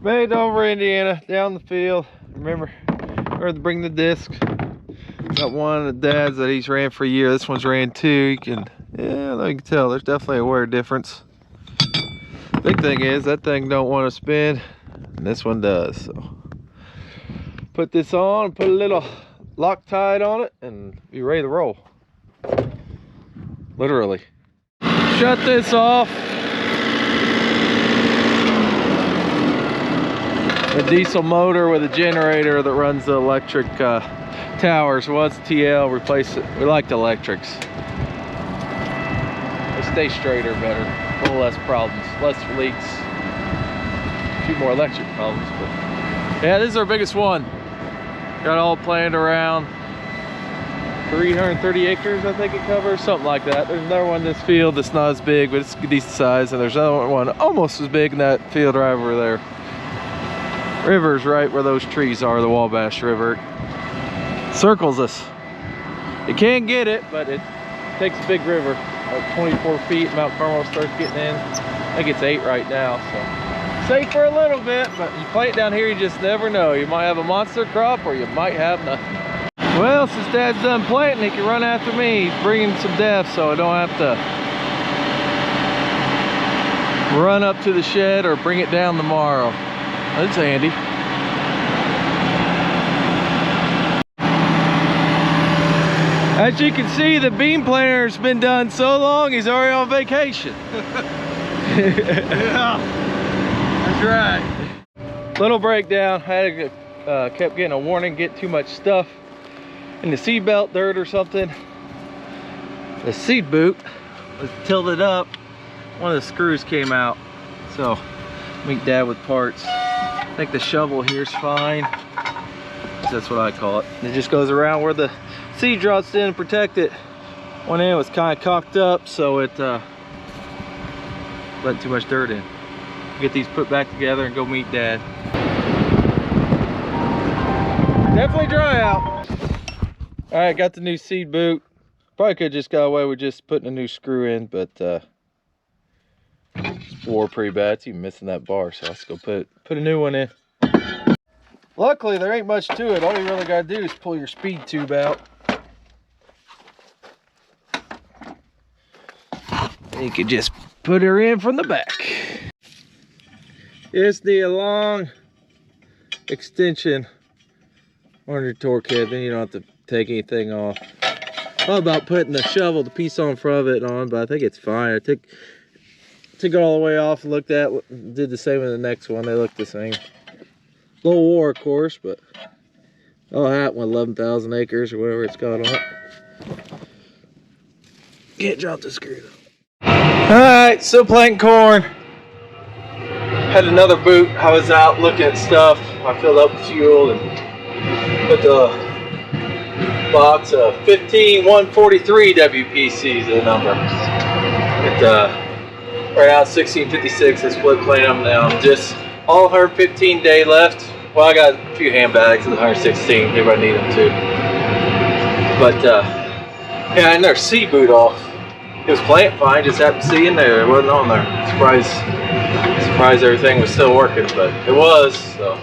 Made over Indiana, down the field. Remember, where to bring the disc. Got one of the dads that he's ran for a year. This one's ran 2. You can, yeah, you can tell there's definitely a wear difference. Big thing is that thing don't want to spin, and this one does. So put this on, put a little Loctite on it, and be ready to roll. Literally. Shut this off. A diesel motor with a generator that runs the electric towers. Well, it's TL, replace it. We like the electrics. They stay straighter better, a little less problems, less leaks, a few more electric problems. But yeah, this is our biggest one. Got all planned around 330 acres, I think it covers, something like that. There's another one in this field that's not as big, but it's a decent size, and there's another one almost as big in that field right over there. River's right where those trees are, the Wabash River. Circles us. You can get it, but it takes a big river, like 24 feet. Mount Carmel starts getting in. I think it's 8 right now, so safe for a little bit, but you plant down here, you just never know. You might have a monster crop, or you might have nothing. Well, since Dad's done planting, he can run after me. He's bringing some death, so I don't have to run up to the shed or bring it down tomorrow. That's handy. As you can see, the bean planter's been done so long, he's already on vacation. Yeah, that's right. Little breakdown. I had kept getting a warning, get too much stuff in the seed belt, dirt or something. The seed boot was tilted up. One of the screws came out. So, meet Dad with parts. I think the shovel here's fine. That's what I call it. It just goes around where the seed drops in and protect it. One end was kind of cocked up, so it let too much dirt in. Get these put back together and go meet Dad. Definitely dry out. All right, got the new seed boot. Probably could have just got away with just putting a new screw in, but it's wore pretty bad. It's even missing that bar, so let's go put a new one in. Luckily, there ain't much to it. All you really gotta do is pull your speed tube out. You can just put her in from the back. It's the long extension on your torque head, then you don't have to take anything off. I thought about putting the shovel, the piece on front of it on, but I think it's fine. I took it all the way off and looked at, did the same in the next one. They look the same. Little war, of course, but all that with 11,000 acres or whatever it's got on it. Can't drop the screw though. Alright, still planting corn. Had another boot. I was out looking at stuff. I filled up with fuel and put the box of 15143 WPCs, the number. Right now 1656. I split planting them now. Just all her 15-day left. Well, I got a few handbags of the 116. Everybody need them too. But yeah, and their seed boot off. It was planting fine. Just happened to see in there. It wasn't on there. Surprised everything was still working, but it was. So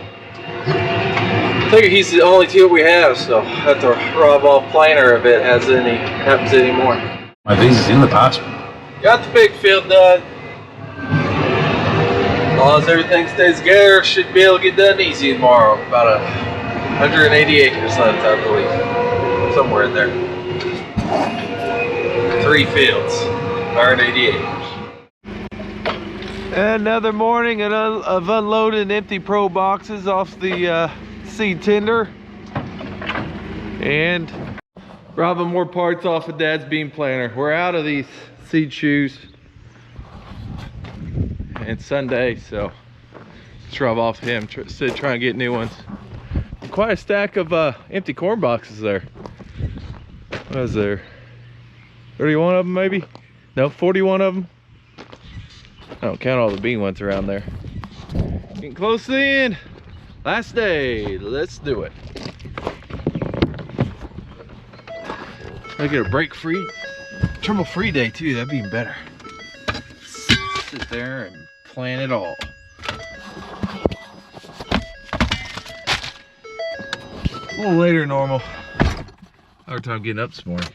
I figure he's the only tool we have. So I have to rob off planter if it happens anymore. My visa's in the passport. Got the big field done. As long as everything stays together, should be able to get done easy tomorrow. About 180 acres left, I believe. Somewhere in there. 3 fields, 180 acres. Another morning of unloading empty pro boxes off the seed tender. And robbing more parts off of Dad's bean planter. We're out of these seed shoes. And Sunday, so let's rub off him. Try and get new ones. Quite a stack of empty corn boxes there. What is there? 31 of them maybe? No, 41 of them. I don't count all the bean ones around there. Getting close to the end. Last day. Let's do it. I get a break free, trouble free day too. That'd be even better. Sit there and plan it all. little later than normal. Hard time getting up this morning.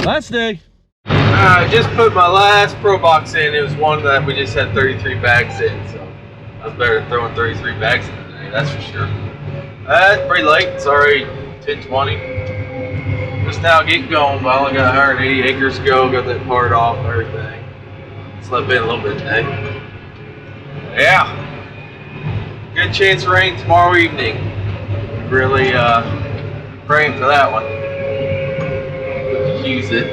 Last day. I just put my last Pro Box in. It was one that we just had 33 bags in, so that was better than throwing 33 bags in today, that's for sure. It's pretty late. It's already 10:20. Just now getting going, but I only got 180 acres to go. Got that part off and everything. Slept in a little bit today. Yeah. Good chance of rain tomorrow evening. Really praying for that one. We can use it.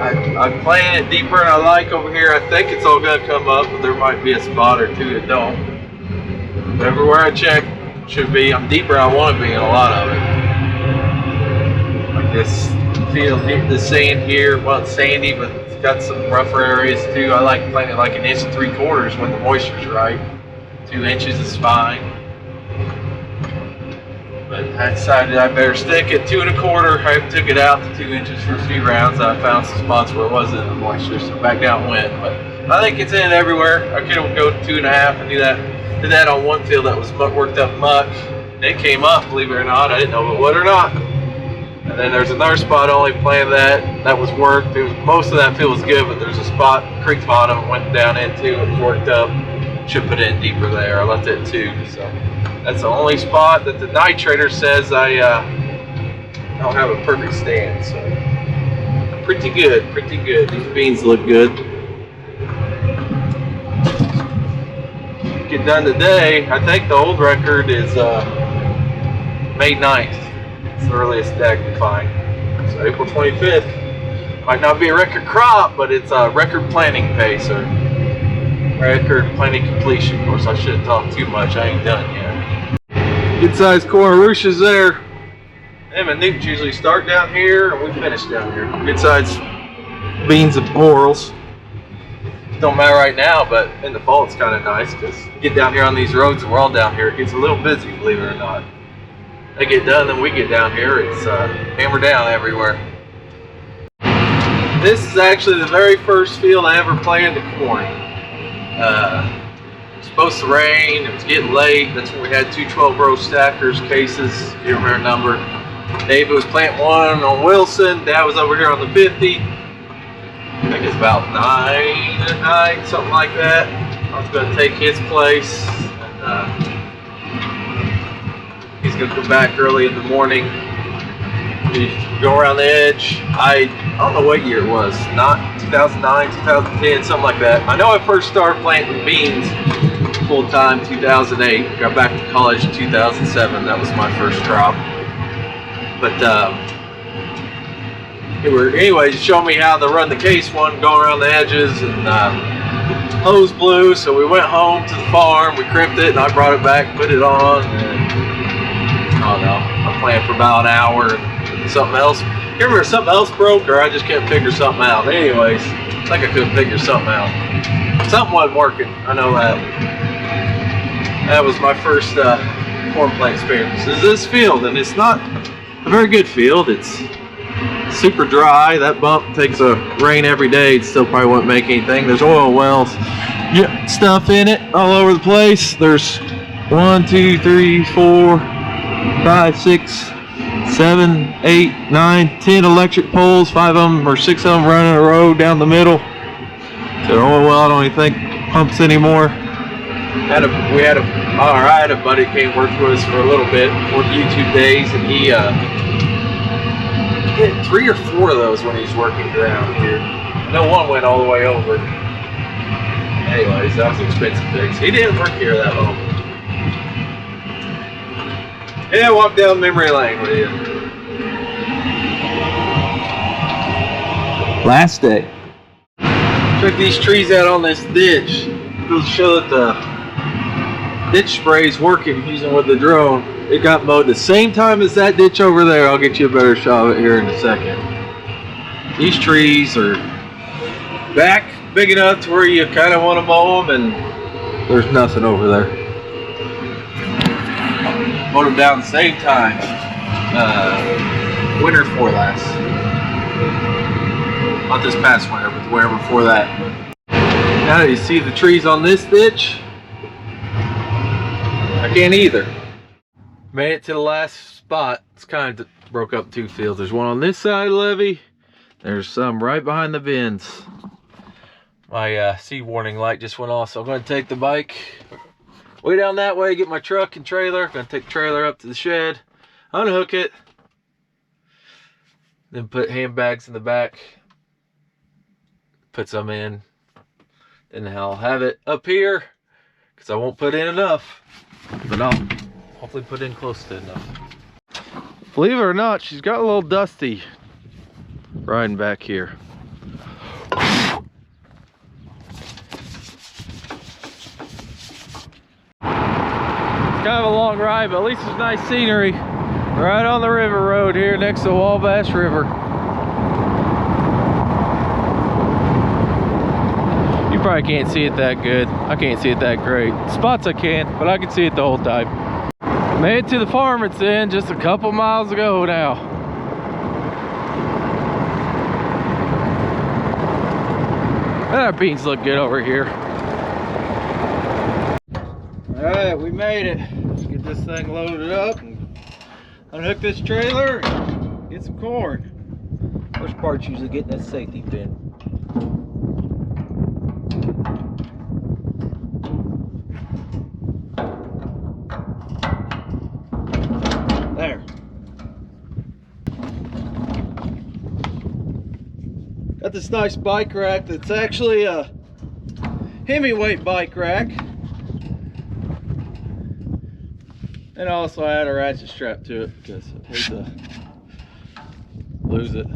I'm playing it deeper than I like over here. I think it's all gonna come up, but there might be a spot or two that don't. Everywhere I check should be. I'm deeper than I want to be in a lot of it. Like this field, the sand here, well, it's sandy, but it's got some rougher areas too. I like playing it like 1 3/4 inches when the moisture's right. 2 inches is fine. But I decided I better stick at 2 1/4. I took it out to 2 inches for a few rounds. I found some spots where it wasn't in the moisture, so back down it went. But I think it's in it everywhere. I could go to 2 1/2 and do that. Did that on one field that was worked up much. It came up, believe it or not. I didn't know if it would or not. And then there's another spot only playing that was worked. Most of that field was good, but there's a spot, creek bottom, went down into, it was worked up. Should put it in deeper there. I left it 2, so that's the only spot that the nitrator says I don't have a perfect stand. So pretty good, pretty good. These beans look good. Get done today. I think the old record is May 9th. It's the earliest that I can find. So April 25th might not be a record crop, but it's a record planting pace or record planting completion. Of course, I shouldn't talk too much. I ain't done yet. Good sized corn ruches there. Them and newts usually start down here and we finish down here. Good sized beans and borals. Don't matter right now, but in the fall it's kind of nice because you get down here on these roads and we're all down here. It gets a little busy, believe it or not. They get done, then we get down here. It's hammered down everywhere. This is actually the very first field I ever planted corn. It was supposed to rain. It was getting late. That's when we had 2 12-row stackers cases. You remember the number. David was planting one on Wilson. Dad was over here on the 50. I think it's about 9 at night, something like that. I was going to take his place. And, he's going to come back early in the morning. We go around the edge. I don't know what year it was. Not 2009, 2010, something like that. I know I first started planting beans full time 2008. Got back to college in 2007. That was my first crop. But anyways, showed me how to run the case one, go around the edges, and hose blew. So we went home to the farm. We crimped it, and I brought it back, put it on. And, oh no, I planned for about an hour. Something else. You remember something else broke, or I just couldn't figure something out. Anyways, I think I couldn't figure something out. Something wasn't working. I know that. That was my first corn plant experience. This is this field, and it's not a very good field. It's super dry. That bump takes a rain every day. It still probably won't make anything. There's oil wells, stuff in it all over the place. There's 1, 2, 3, 4, 5, 6, 7, 8, 9, 10 electric poles. 5 of them or 6 of them running a row down the middle. So oil well, I don't even think pumps anymore. I had a buddy that came work with us for a little bit for YouTube days, and he had 3 or 4 of those when he's working around here. No one went all the way over. Anyways, that was an expensive fix. He didn't work here that long. Yeah, walk down memory lane with you. Last day. Took these trees out on this ditch. It'll show that the ditch spray is working using with the drone. It got mowed the same time as that ditch over there. I'll get you a better shot of it here in a second. These trees are back big enough to where you kind of want to mow them, and there's nothing over there. Mowed them down the same time. Winter before last. Not this past winter, but the winter before that. Now you see the trees on this ditch? I can't either. Made it to the last spot. It's kind of broke up 2 fields. There's one on this side of the levee. There's some right behind the bins. My seed warning light just went off, so I'm going to take the bike way down that way, get my truck and trailer. I'm going to take the trailer up to the shed, unhook it, then put handbags in the back, put some in, then I'll have it up here because I won't put in enough, but I'll hopefully put in close to enough. Believe it or not, she's got a little dusty riding back here. It's kind of a long ride, but at least it's nice scenery. Right on the river road here next to Wabash River. You probably can't see it that good. I can't see it that great. Spots I can, but I can see it the whole time. Made it to the farm it's in just a couple miles ago now. Our beans look good over here. All right, we made it. Let's get this thing loaded up and unhook this trailer and get some corn. First part's usually getting that safety pin. There. Got this nice bike rack that's actually a Hemingway bike rack. And also I had a ratchet strap to it because I hate to lose it.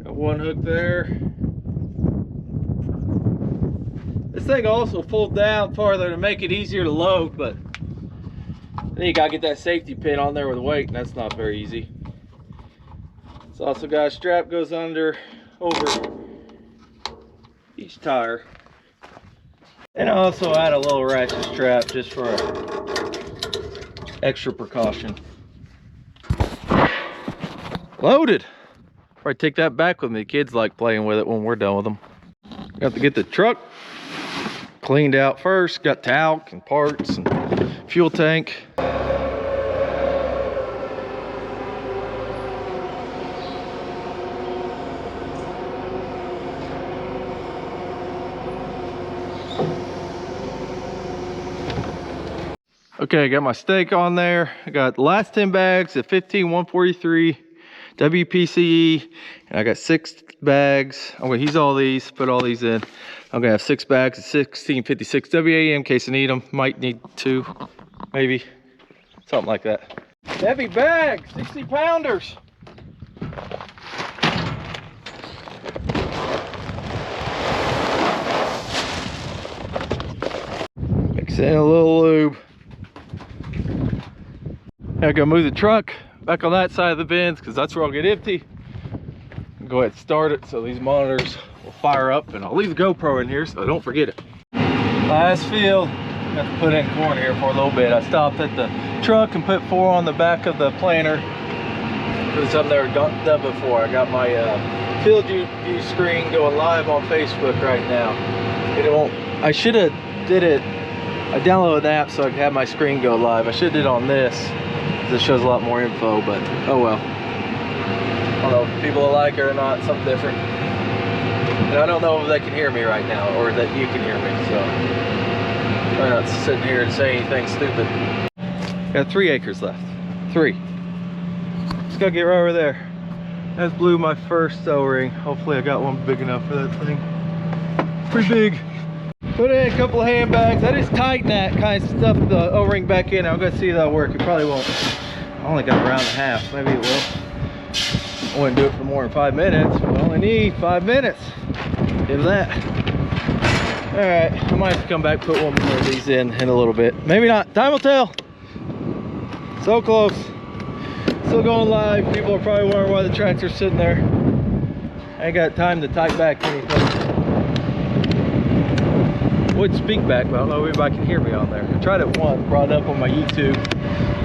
Got one hook there. This thing also folds down farther to make it easier to load, but then you gotta get that safety pin on there with weight, and that's not very easy. It's also got a strap goes over each tire. And I also add a little ratchet strap just for extra precaution. Loaded. Probably take that back with me. The kids like playing with it when we're done with them. Got to get the truck cleaned out first. Got talc and parts and fuel tank. Okay, I got my stake on there. I got the last 10 bags of 15-143 WPCE, and I got 6 bags. I'm gonna use all these, put all these in. I'm gonna have 6 bags of 1656 WAM in case I need them. Might need 2, maybe, something like that. Heavy bag, 60 pounders. Mix in a little lube. I gotta move the truck back on that side of the bins because that's where I'll get empty. Go ahead and start it so these monitors will fire up, and I'll leave the GoPro in here so I don't forget it. Last field, got to put in corn here for a little bit. I stopped at the truck and put 4 on the back of the planter. Put something there done before. I got my field view screen going live on Facebook right now. It won't. I should have did it. I downloaded an app so I could have my screen go live. I should have did it on this. This shows a lot more info, but oh well. I don't know if people will like it or not, something different. And I don't know if they can hear me right now or that you can hear me, so I'm not sitting here and say anything stupid. Got 3 acres left. 3. Just gotta get right over there. That's blew my first O-ring. Hopefully I got one big enough for that thing. Pretty big. Put in a couple of handbags. I just tighten that kind of stuff, the O-ring back in. I'm gonna see if that'll work. It probably won't. I only got a round and a half. Maybe it will. I wouldn't do it for more than 5 minutes. We only need 5 minutes. Give that. All right, I might have to come back, put one more of these in a little bit. Maybe not. Time will tell. So close. Still going live. People are probably wondering why the tractor's sitting there. I ain't got time to type back anything. Would speak back, but I don't know if anybody can hear me on there. I tried it once, brought it up on my YouTube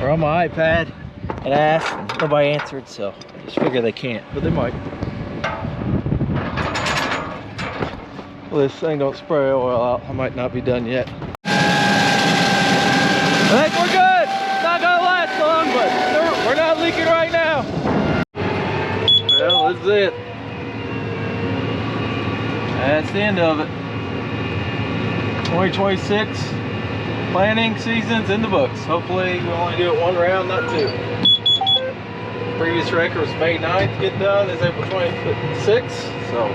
or on my iPad and asked, and nobody answered, so I just figure they can't, but they might. Well, this thing don't spray oil out. I might not be done yet. I think we're good. It's not gonna last long, but we're not leaking right now. Well, this is it. That's the end of it. 2026 planting season's in the books. Hopefully we only do it one round, not two. Previous record was May 9th to get done. It's April 26th, so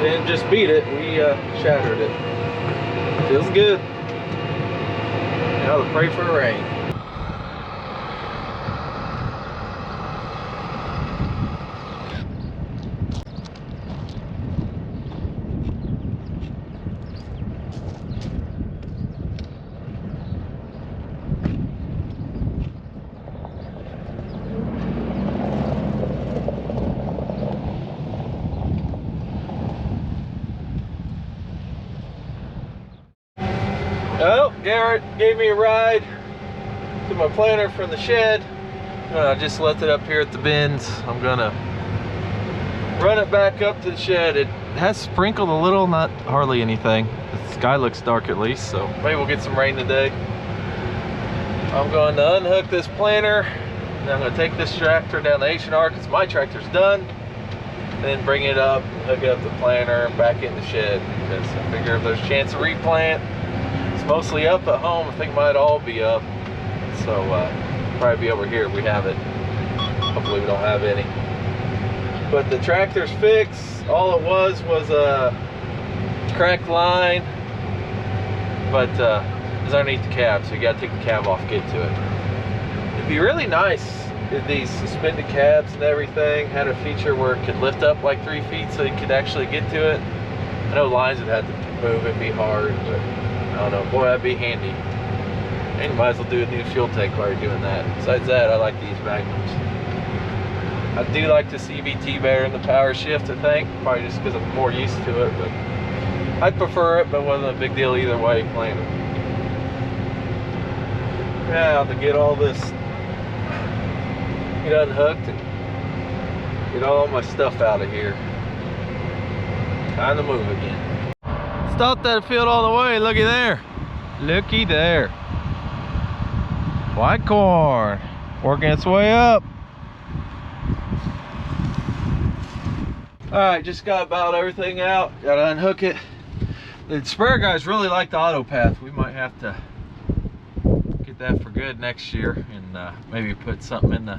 we didn't just beat it, we shattered it. Feels good. Now to pray for rain. Oh, Garrett gave me a ride to my planter from the shed. I just left it up here at the bins. I'm gonna run it back up to the shed. It has sprinkled a little, not hardly anything. The sky looks dark at least, so maybe we'll get some rain today. I'm going to unhook this planter, and I'm gonna take this tractor down the H&R because my tractor's done. Then bring it up, hook up the planter, and back in the shed because I figure if there's a chance of replant. Mostly up at home. I think might all be up, so probably be over here if we have it. Hopefully we don't have any, but the tractor's fixed. All it was a cracked line, but it's underneath the cab, so you got to take the cab off, get to it. It'd be really nice if these suspended cabs and everything had a feature where it could lift up like 3 feet so you could actually get to it. I know lines would have to move, it'd be hard, but I don't know, boy, that'd be handy. And you might as well do a new fuel tank while you're doing that. Besides that, I like these Magnums. I do like the CVT better than the power shift, I think. Probably just because I'm more used to it, but I'd prefer it, but it wasn't a big deal either way you plan it. Now to get all this, get unhooked and get all my stuff out of here. Time to move again. Stopped that field all the way. Looky there. Looky there. White corn working its way up. All right, just got about everything out. Got to unhook it. The sprayer guys really like the auto path. We might have to get that for good next year and maybe put something in the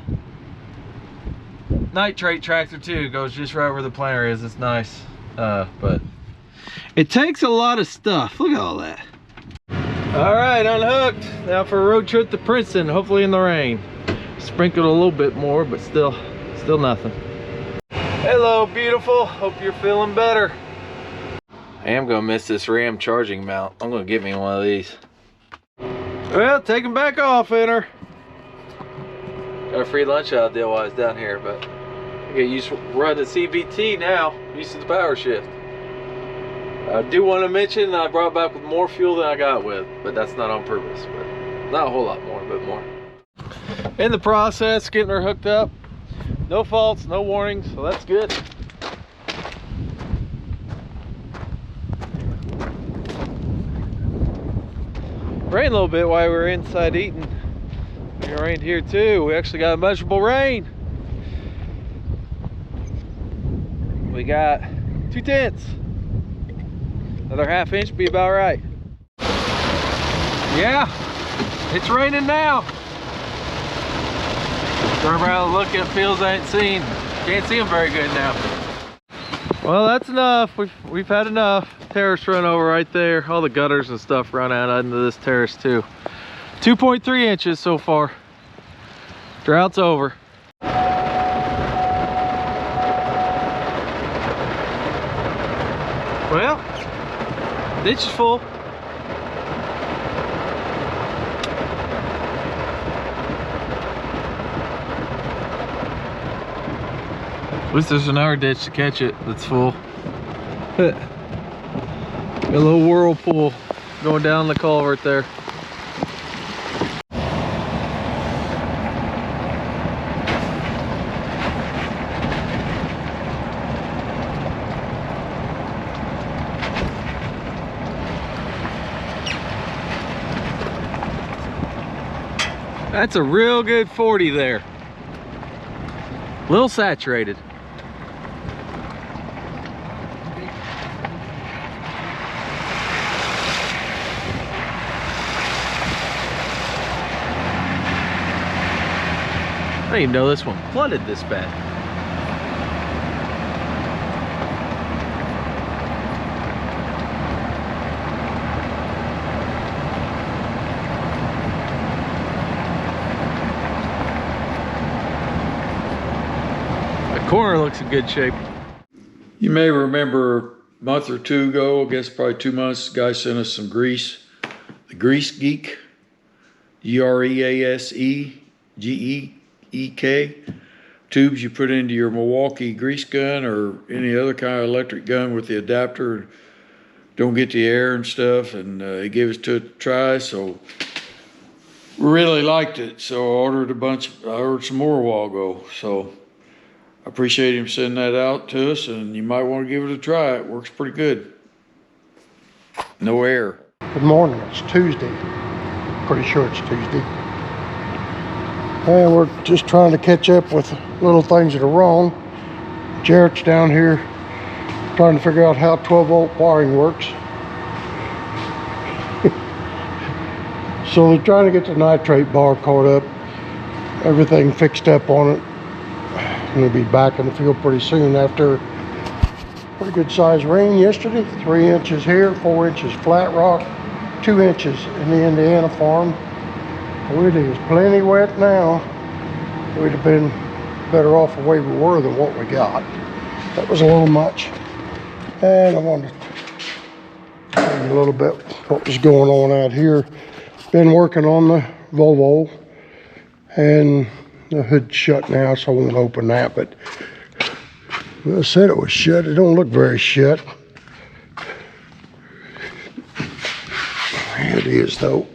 nitrate tractor too. It goes just right where the planter is. It's nice, but it takes a lot of stuff. Look at all that. All right, unhooked. Now for a road trip to Princeton, hopefully in the rain. Sprinkled a little bit more, but still nothing. Hello, beautiful. Hope you're feeling better. I am gonna miss this RAM charging mount. I'm gonna get me one of these. Well, take them back off, Enter. Got a free lunch out deal while I was down here, but I get used to running CVT now, used to the power shift. I do want to mention I brought back with more fuel than I got with, but that's not on purpose, but not a whole lot more, but more. In the process, getting her hooked up. No faults, no warnings, so that's good. Rained a little bit while we were inside eating. It rained here too. We actually got a measurable rain. We got 2/10. Another ½ inch be about right. Yeah, it's raining now. Turn around and look at fields I ain't seen. Can't see them very good now. Well, that's enough. We've had enough. Terrace run over right there. All the gutters and stuff run out into this terrace too. 2.3 inches so far. Drought's over. Well, ditch is full. At least there's another ditch to catch it that's full. Got a little whirlpool going down the culvert there. That's a real good 40 there. Little saturated. I didn't even know this one flooded this bad. The corner looks in good shape. You may remember a month or two ago, I guess probably 2 months, the guy sent us some grease. The Grease Geek, GREASEGEEK tubes you put into your Milwaukee grease gun or any other kind of electric gun with the adapter. Don't get the air and stuff, and he gave us to try, so really liked it. So I ordered I ordered some more a while ago. So I appreciate him sending that out to us, and you might want to give it a try. It works pretty good. No air. Good morning, it's Tuesday. Pretty sure it's Tuesday. And we're just trying to catch up with little things that are wrong. Jarrett's down here trying to figure out how 12-volt wiring works. So they're trying to get the nitrate bar caught up, everything fixed up on it. We'll be back in the field pretty soon after pretty good sized rain yesterday. 3 inches here, 4 inches flat rock, 2 inches in the Indiana farm. It is plenty wet now. We'd have been better off the way we were than what we got. That was a little much. And I wanted to tell you a little bit what was going on out here. Been working on the Volvo, and the hood's shut now, so I won't open that, but I said it was shut. It don't look very shut. It is though.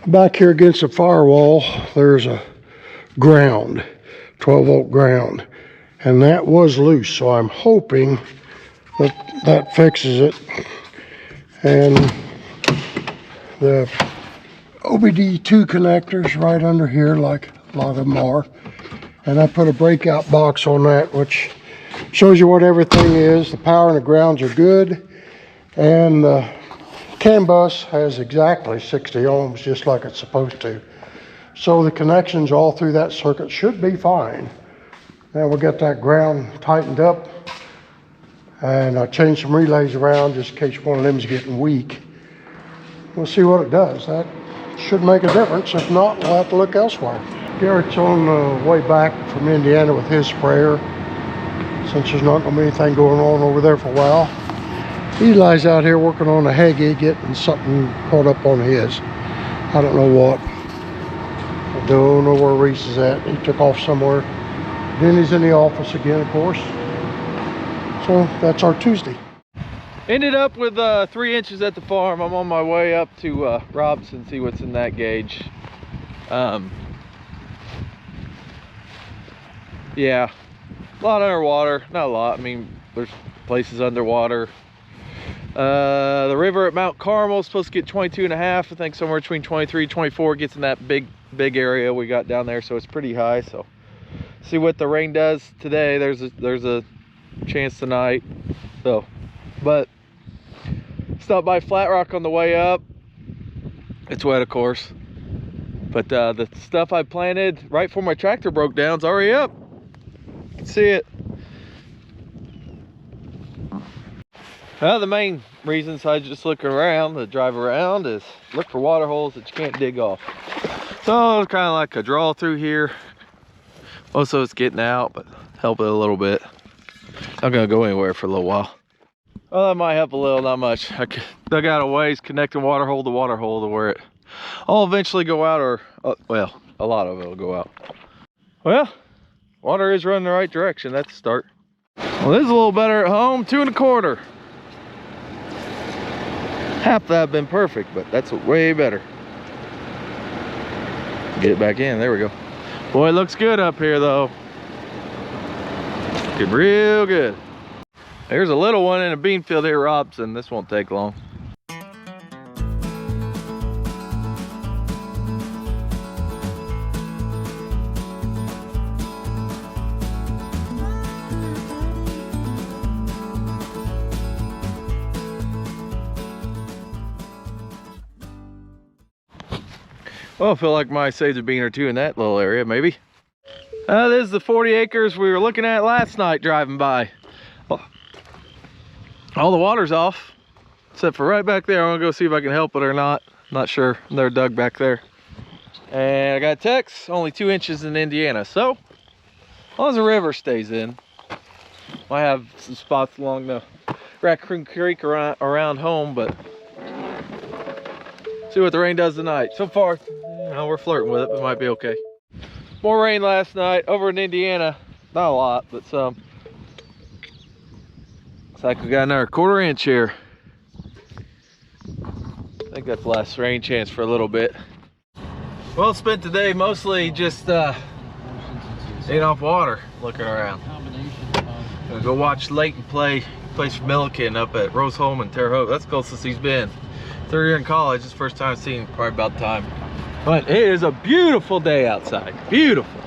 Back here against the firewall, there's a ground, 12-volt ground, and that was loose, so I'm hoping that that fixes it. And the OBD2 connectors right under here, like a lot of them are, and I put a breakout box on that, which shows you what everything is. The power and the grounds are good, and the CAN bus has exactly 60 ohms, just like it's supposed to. So the connections all through that circuit should be fine. Now we'll get that ground tightened up, and I changed some relays around just in case one of them is getting weak. We'll see what it does. That should make a difference. If not, we'll have to look elsewhere. Garrett's on the way back from Indiana with his sprayer, since there's not going to be anything going on over there for a while. Eli's out here working on a Haggy, getting something caught up on his. I don't know what. I don't know where Reese is at. He took off somewhere. Then he's in the office again, of course. So that's our Tuesday. Ended up with 3 inches at the farm. I'm on my way up to Robson, see what's in that gauge. Yeah, a lot underwater. Not a lot. I mean, there's places underwater. The river at Mount Carmel is supposed to get 22.5. I think somewhere between 23 and 24 gets in that big area we got down there, so it's pretty high. So see what the rain does today. There's a chance tonight. So, but stopped by Flat Rock on the way up. It's wet, of course, but the stuff I planted right before my tractor broke down is already up. You can see it. Well, the main reasons I just look around, to drive around, is look for water holes that you can't dig off. So it's kind of like a draw through here. Most of it's getting out, but help it a little bit. Not gonna go anywhere for a little while. Well, that might help a little, not much. I dug out a ways connecting water hole to where it all eventually go out, or well, a lot of it will go out. Well, water is running the right direction. That's the start. Well, this is a little better at home. 2 1/4. Half that have been perfect, but that's way better. Get it back in. There we go. Boy, it looks good up here though. Looking real good. There's a little one in a bean field here, Robson. This won't take long. Well, I feel like my sage a bean or two in that little area, maybe. This is the 40 acres we were looking at last night driving by. All the water's off, except for right back there. I'm gonna go see if I can help it or not. Not sure. They're dug back there. And I got a text, only 2 inches in Indiana. So, as long as the river stays in, might have some spots along the Raccoon Creek around home, but see what the rain does tonight. So far, you know, we're flirting with it, but it might be okay. More rain last night over in Indiana. Not a lot, but some. Looks like we got another 1/4 inch here. I think that's the last rain chance for a little bit. Well, spent today mostly just staying off water, looking around. Gonna go watch Leighton play. Plays for Milliken up at Rose Home in Terre Haute. That's the closest he's been. 3rd year in college. It's first time seeing him, probably about time. But it is a beautiful day outside. Beautiful.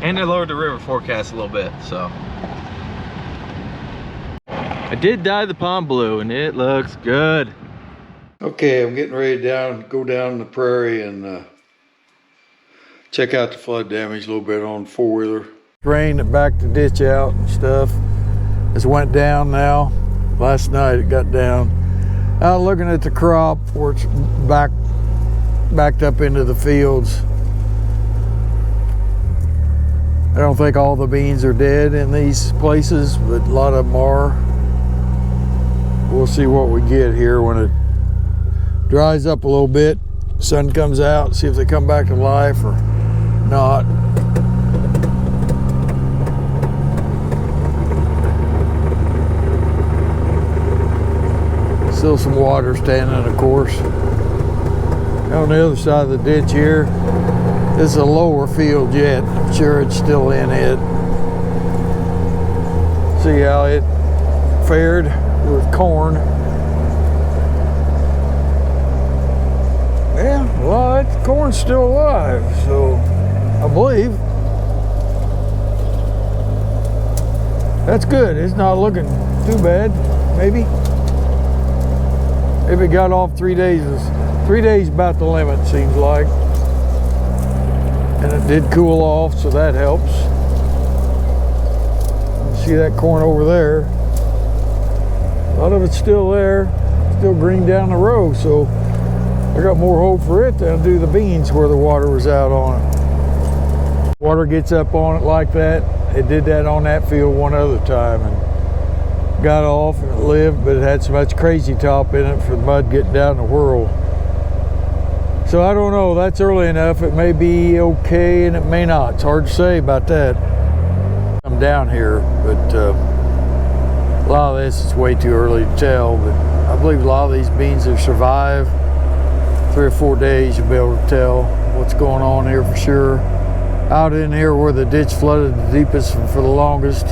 And they lowered the river forecast a little bit, so. I did dye the pond blue and it looks good. Okay, I'm getting ready to go down the prairie and check out the flood damage a little bit on 4-wheeler. Rain that backed the ditch out and stuff. It's went down now. Last night it got down. Out looking at the crop where it's backed up into the fields. I don't think all the beans are dead in these places, but a lot of them are. We'll see what we get here when it dries up a little bit. Sun comes out, see if they come back to life or not. Still some water standing, of course. On the other side of the ditch here, this is a lower field yet. I'm sure it's still in it. See how it fared with corn. Yeah, well, that corn's still alive, so I believe. That's good. It's not looking too bad, maybe. If it got off 3 days, 3 days about the limit, seems like. And it did cool off, so that helps. You see that corn over there? A lot of it's still there, still green down the row, so I got more hope for it than I do the beans where the water was out on it. Water gets up on it like that. It did that on that field one other time and got off and it lived, but it had so much crazy top in it for the mud getting down the whirl. So I don't know, that's early enough. It may be okay and it may not. It's hard to say about that. I'm down here, but a lot of this is way too early to tell, but I believe a lot of these beans have survived. 3 or 4 days you'll be able to tell what's going on here for sure. Out in here where the ditch flooded the deepest and for the longest,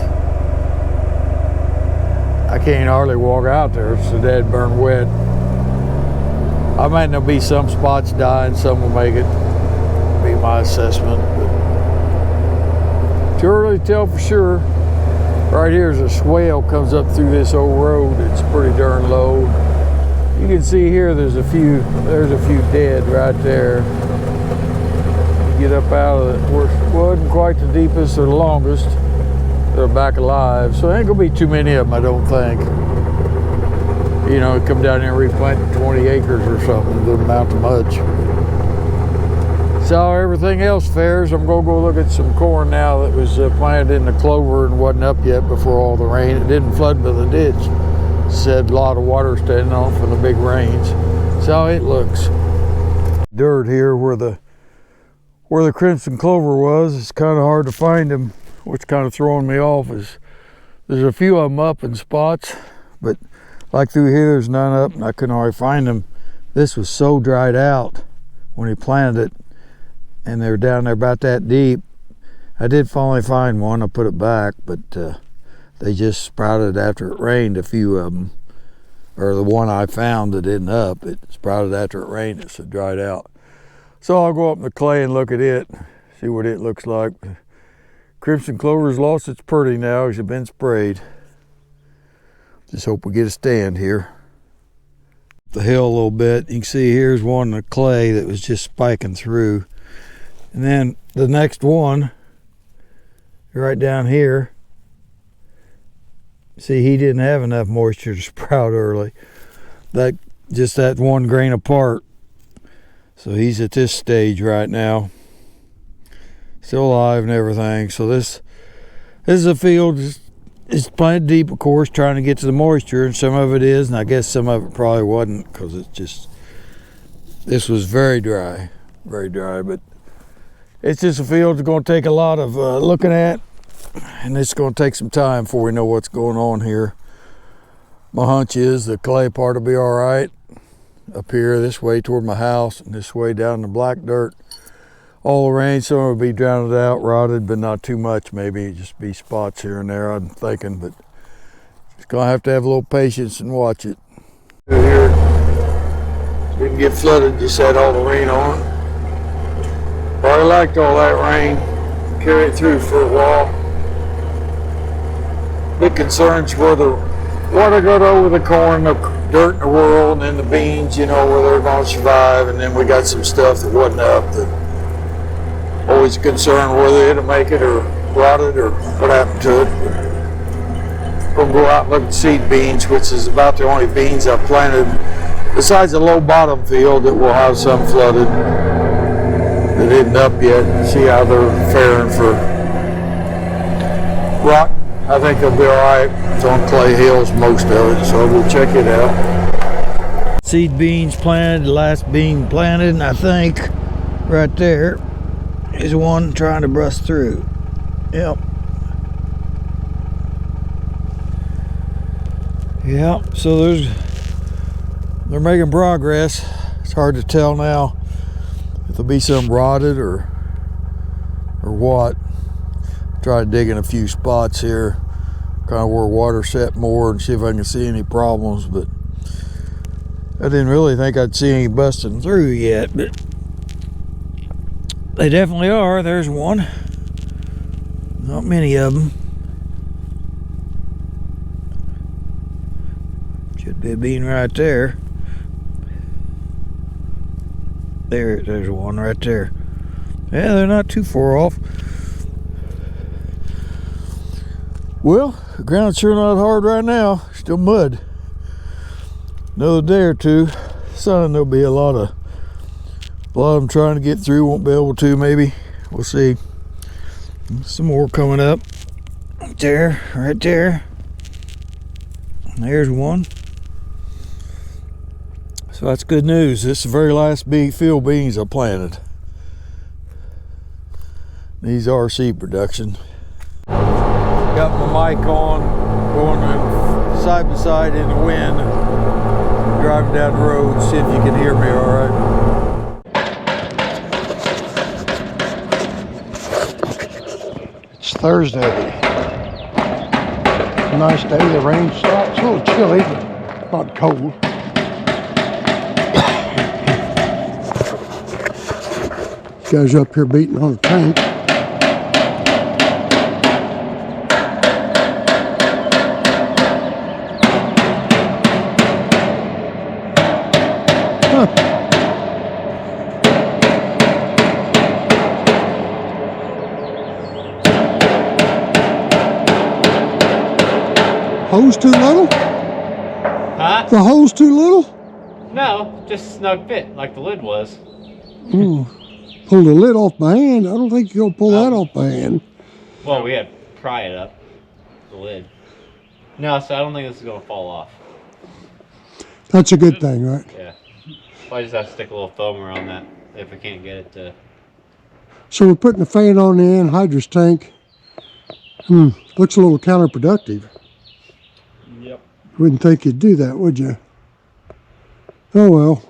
I can't hardly walk out there. It's so dead burn wet. I might not be some spots dying, some will make it. Be my assessment, but too early to tell for sure. Right here's a swale comes up through this old road. It's pretty darn low. You can see here there's a few dead right there. You get up out of it, wasn't quite the deepest or the longest. They're back alive, so there ain't gonna be too many of them, I don't think. You know, come down here and replant 20 acres or something, doesn't amount to much. So how everything else fares, I'm gonna go look at some corn now that was planted in the clover and wasn't up yet before all the rain. It didn't flood by the ditch. Said a lot of water standing on from the big rains. So how it looks. Dirt here where the crimson clover was, it's kind of hard to find them. What's kind of throwing me off is there's a few of them up in spots, but like through here there's none up and I couldn't hardly find them. This was so dried out when he planted it and they're down there about that deep. I did finally find one, I put it back, but they just sprouted after it rained, a few of them. Or the one I found that isn't up, it sprouted after it rained, it's so dried out. So I'll go up in the clay and look at it, see what it looks like. Crimson clover's lost its pretty now, it's been sprayed. Just hope we get a stand here. the hill a little bit. You can see here's one in the clay that was just spiking through. And then the next one, right down here, see, he didn't have enough moisture to sprout early. Just that one grain apart. So he's at this stage right now. Still alive and everything. So this is a field. It's planted deep, of course, trying to get to the moisture, and some of it is, and I guess some of it probably wasn't, because this was very dry, but it's just a field that's going to take a lot of looking at, and it's going to take some time before we know what's going on here. My hunch is the clay part will be all right up here, this way toward my house, and this way down the black dirt. All the rain, some will be drowned out, rotted, but not too much. Maybe just be spots here and there, I'm thinking, but just gonna have a little patience and watch it. Here, didn't get flooded, just had all the rain on. But I liked all that rain, carried through for a while. Big concerns were the water got over the corn, the dirt in the world, and then the beans, you know, where they're gonna survive, and then we got some stuff that wasn't up that always concerned whether it'll make it or rotted or what happened to it. Gonna go out and look at seed beans, which is about the only beans I've planted besides a low bottom field that will have some flooded that isn't up yet. See how they're faring for rot. I think they'll be all right. It's on clay hills, most of it, so we'll check it out. Seed beans planted, the last bean planted, and I think right there is one trying to bust through. Yep. Yep, so they're making progress. It's hard to tell now if there'll be some rotted or what. Try to dig in a few spots here, kind of where water set more, and see if I can see any problems, but I didn't really think I'd see any busting through yet, but they definitely are. There's one. Not many of them. Should be a bean right there. There's one right there. Yeah, they're not too far off. Well, the ground's sure not hard right now. Still mud. Another day or two, sun, there'll be a lot of them trying to get through, won't be able to, maybe. We'll see. Some more coming up. Right there. There's one. So that's good news. This is the very last field beans I planted. These are seed production. Got my mic on, going side by side in the wind, driving down the road, see if you can hear me all right. It's Thursday. Nice day, the rain stops. It's a little chilly, but not cold. Guys up here beating on the tank. Hose too little? Huh? The hose too little? No, just snug fit, like the lid was. Pull the lid off my hand. I don't think you're gonna pull that off my hand. Well, we had to pry it up, the lid. No, so I don't think this is gonna fall off. That's a good thing, right? Yeah. I just have to stick a little foam around that if I can't get it to. So we're putting the fan on the anhydrous tank. Looks a little counterproductive. Yep. Wouldn't think you'd do that, would you? Oh well.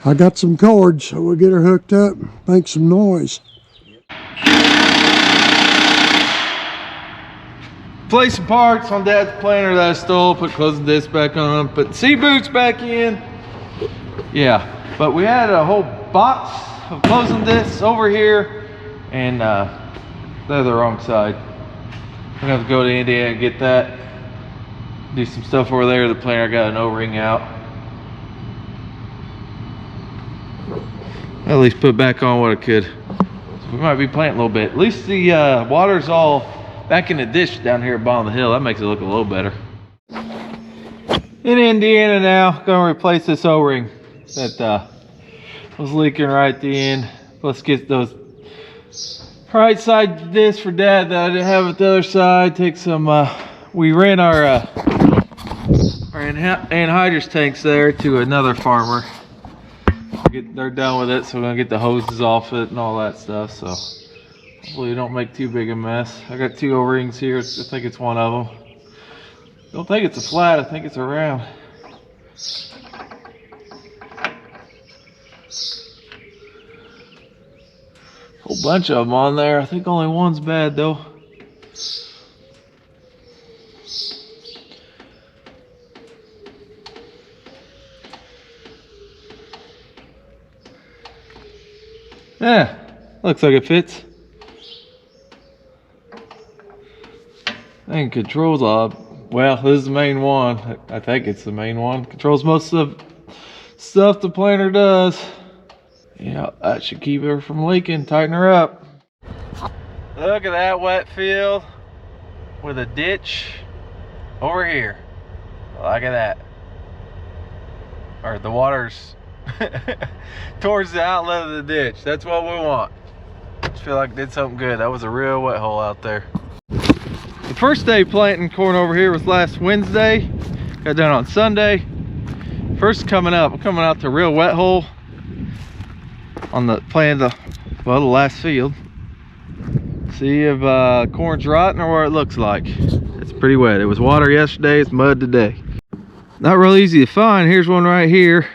I got some cords, so we'll get her hooked up, make some noise. Place some parts on Dad's planter that I stole, put closing disc back on, put seat boots back in. Yeah, but we had a whole box of closing discs over here, and they're the wrong side. I'm gonna have to go to Indiana and get that. Do some stuff over there. The planter got an O-ring out. At least put back on what I could. So we might be planting a little bit. At least the water's all back in the ditch down here at the bottom of the hill. That makes it look a little better. In Indiana now, gonna replace this O-ring that was leaking right at the end. Let's get those right side disc for Dad that I didn't have at the other side. Take some, we ran our anhydrous tanks there to another farmer. They're done with it, so we're gonna get the hoses off it and all that stuff. So hopefully you don't make too big a mess. I got 2 O-rings here. I think it's one of them. Don't think it's a flat. I think it's a round. Whole bunch of them on there. I think only one's bad though. Yeah, looks like it fits. I think it controls well, this is the main one. I think it's the main one. Controls most of the stuff the planter does. Yeah, that should keep her from leaking, tighten her up. Look at that wet field with a ditch over here. Look at that. Or the water's towards the outlet of the ditch. That's what we want. Just feel like I did something good. That was a real wet hole out there. The first day planting corn over here was last Wednesday. Got done on Sunday. First coming up, I'm coming out to a real wet hole on the the last field. See if corn's rotten or what it looks like. It's pretty wet. It was water yesterday, it's mud today. Not real easy to find. Here's one right here.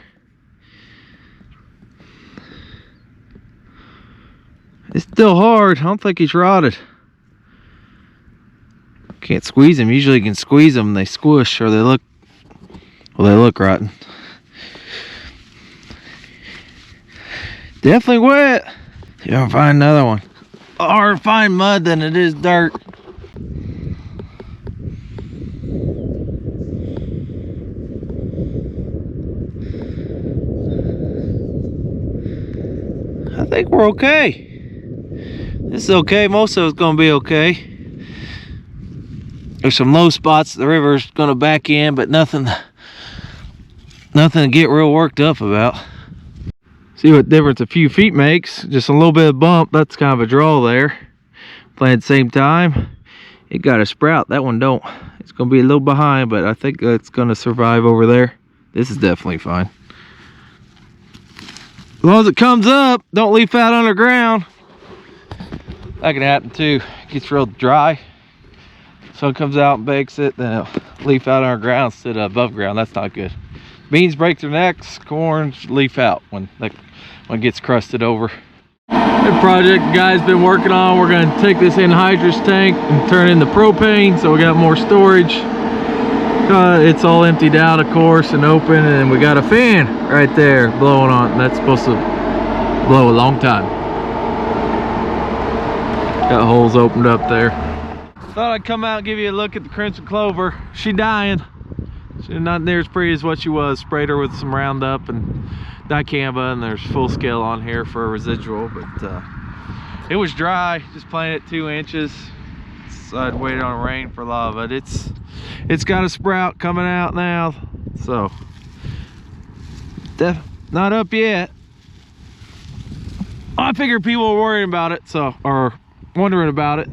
It's still hard. I don't think he's rotted. Can't squeeze them. Usually you can squeeze them, they squish, or they look, well, they look rotten. Definitely wet. You don't find another one. Harder to find mud than it is dirt. I think we're okay. This is okay. Most of it's gonna be okay. There's some low spots the river's gonna back in, but nothing to get real worked up about. See what difference a few feet makes. Just a little bit of bump, that's kind of a draw there. Playing at the same time, it got a sprout. That one don't. It's gonna be a little behind, but I think it's gonna survive over there. This is definitely fine. As long as it comes up, don't leaf out underground. That can happen too. It gets real dry. Sun comes out and bakes it, then it'll leaf out underground instead of above ground. That's not good. Beans break their necks, corns leaf out when it gets crusted over. Good project the guy's been working on. We're gonna take this anhydrous tank and turn it into propane, so we got more storage. It's all emptied out, of course, and open, and we got a fan right there blowing on. That's supposed to blow a long time. Got holes opened up there. Thought I'd come out and give you a look at the crimson clover. She dying. She's not near as pretty as what she was. Sprayed her with some Roundup and dicamba, and there's full scale on here for a residual, but it was dry. Just planted at 2 inches. So I'd waited on rain for a lot of it. It's got a sprout coming out now, so not up yet. I figured people were worrying about it, or wondering about it,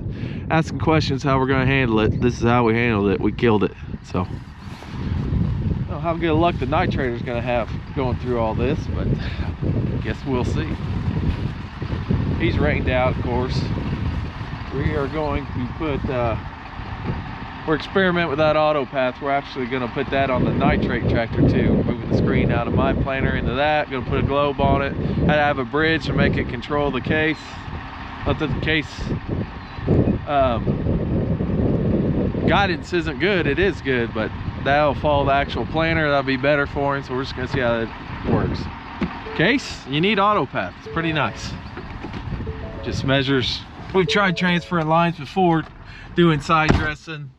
asking questions how we're going to handle it. This is how we handled it. We killed it. So I don't know how good luck the nitrator's going to have going through all this, but I guess we'll see. He's rained out, of course. We are going to put we're experimenting with that auto path. We're actually going to put that on the nitrate tractor too. Moving the screen out of my planter into that. Going to put a globe on it. Had to have a bridge to make it control the case. Not that the case guidance isn't good. It is good, but that'll follow the actual planter. That'll be better for him. So we're just going to see how that works. Case, you need auto path. It's pretty nice. Just measures. We've tried transferring lines before, doing side dressing.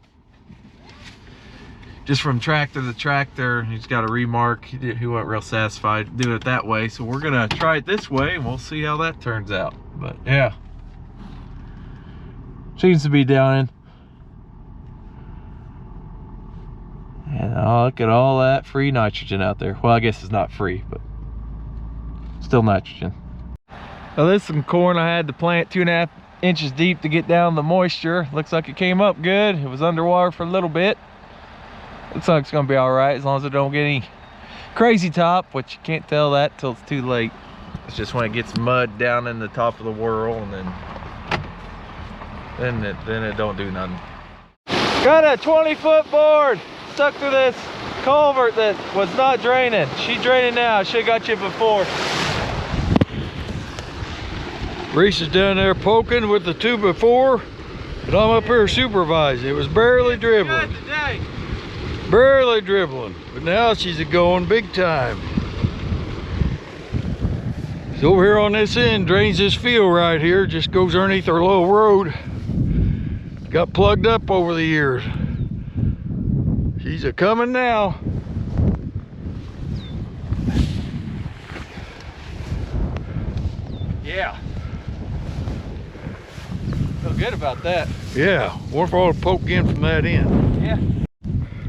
just from tractor to tractor. He's got a remark. He wasn't real satisfied doing it that way. So we're gonna try it this way and we'll see how that turns out. But yeah, seems to be down in. And oh, look at all that free nitrogen out there. Well, I guess it's not free, but still nitrogen. Now this is some corn I had to plant 2.5 inches deep to get down the moisture. Looks like it came up good. It was underwater for a little bit. Looks like it's gonna be all right as long as it don't get any crazy top, which you can't tell that till it's too late. It's just when it gets mud down in the top of the whirl, and then it don't do nothing. Got a 20-foot board stuck through this culvert that was not draining. She draining now. I should have got you before. Reese is down there poking with the 2x4, and I'm up here supervising. It was barely dribbling. Barely dribbling, but now she's going big time. She's over here on this end, drains this field right here, just goes underneath our little road. Got plugged up over the years. She's a coming now. Yeah. Feel good about that. Yeah, what if I would poke in from that end? Yeah.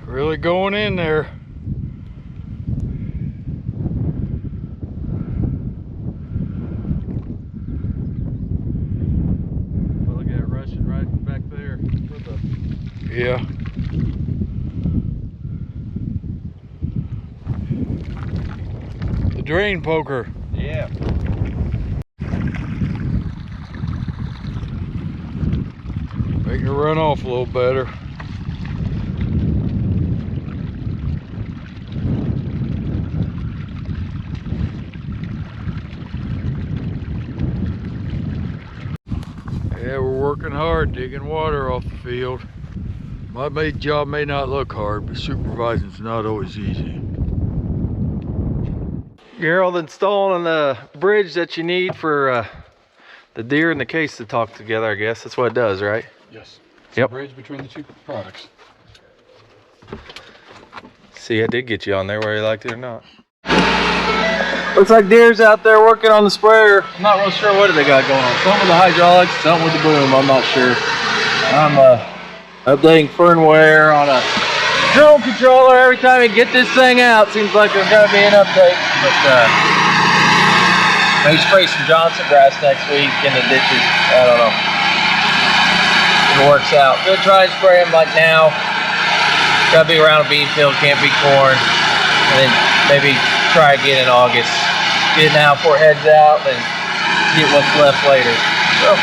Really going in there. Well, look at it rushing right back there. Yeah. The drain poker. Yeah. Making her run off a little better. Yeah, we're working hard digging water off the field. My job may not look hard, but supervising's not always easy. Gerald installing the bridge that you need for the deer and the case to talk together, I guess. That's what it does, right? Yes. It's Yep. a bridge between the two products. See, I did get you on there whether you liked it or not. Looks like deer's out there working on the sprayer. I'm not real sure what they got going on. Something with the hydraulics, something with the boom, I'm not sure. I'm updating firmware on a drone controller. Every time you get this thing out, seems like there's gonna be an update. But maybe spray some Johnson grass next week in the ditches. I don't know. It works out. Gonna try and spray them like now. Gotta be around a bean field, can't be corn. And then maybe try again in August. Get it now before it heads out, and get what's left later. So,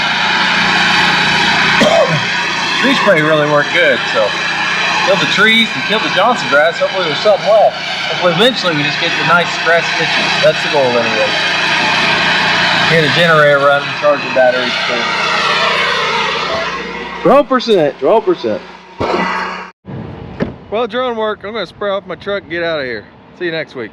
tree spray really worked good. So, killed the trees and killed the Johnson grass. Hopefully there's something left. Hopefully eventually we just get the nice grass stitches. That's the goal anyway. Get a generator running, charge the batteries too. 12%, 12%. Well, drone work. I'm gonna spray off my truck and get out of here. See you next week.